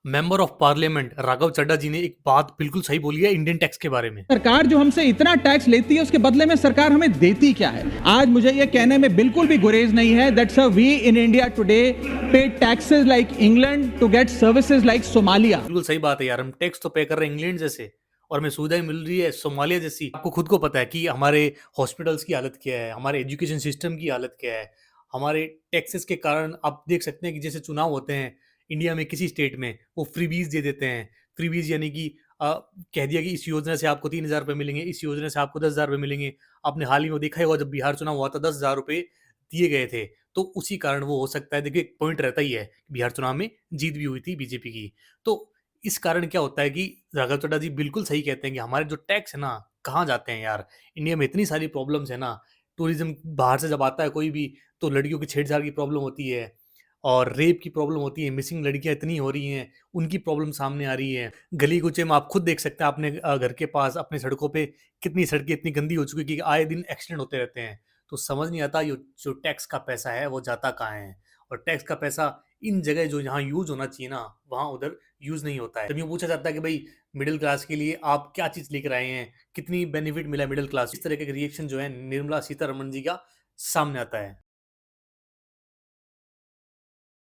Member of parliament Raghav Chadha ji ने एक बात बिल्कुल सही बोली है इंडियन टैक्स के बारे में। सरकार जो हमसे इतना टैक्स लेती है उसके बदले में सरकार हमें देती क्या है। आज मुझे ये कहने में बिल्कुल भी गुरेज नहीं है that sir we in India today pay taxes like England to get services like Somalia. बिल्कुल सही बात है यार, हम टैक्स तो पे कर रहे हैं इंग्लैंड जैसे और हमें सुविधाएं मिल रही है सोमालिया जैसी। आपको खुद को पता है कि हमारे हॉस्पिटल्स की हालत क्या है, हमारे एजुकेशन सिस्टम की हालत क्या है। हमारे टैक्सेस के कारण आप देख सकते हैं कि जैसे चुनाव होते हैं इंडिया में किसी स्टेट में, वो फ्रीबीज दे देते हैं। फ्रीबीज यानी कि कह दिया कि इस योजना से आपको 3,000 रुपये मिलेंगे, इस योजना से आपको 10,000 रुपये मिलेंगे। आपने हाल ही में देखा ही होगा जब बिहार चुनाव हुआ था 10,000 रुपये दिए गए थे। तो उसी कारण वो हो सकता है, देखिए पॉइंट रहता ही है, बिहार चुनाव में जीत भी हुई थी बीजेपी की। तो इस कारण क्या होता है कि राघव चड्ढा जी बिल्कुल सही कहते हैं कि हमारे जो टैक्स है ना, कहाँ जाते हैं यार। इंडिया में इतनी सारी प्रॉब्लम्स है ना, टूरिज्म बाहर से जब आता है कोई भी, तो लड़कियों की छेड़छाड़ की प्रॉब्लम होती है और रेप की प्रॉब्लम होती है, मिसिंग लड़कियां इतनी हो रही हैं, उनकी प्रॉब्लम सामने आ रही है। गली कुचे में आप खुद देख सकते हैं अपने घर के पास, अपने सड़कों पे कितनी सड़कें इतनी गंदी हो चुकी है कि आए दिन एक्सीडेंट होते रहते हैं। तो समझ नहीं आता ये जो टैक्स का पैसा है वो जाता कहाँ है। और टैक्स का पैसा इन जगह जो यहाँ यूज होना चाहिए ना, वहाँ उधर यूज नहीं होता है। जब यूँ पूछा जाता है कि भाई मिडिल क्लास के लिए आप क्या चीज लेकर आए हैं, कितनी बेनिफिट मिला मिडिल क्लास, इस तरह के रिएक्शन जो है निर्मला सीतारमण जी का सामने आता है।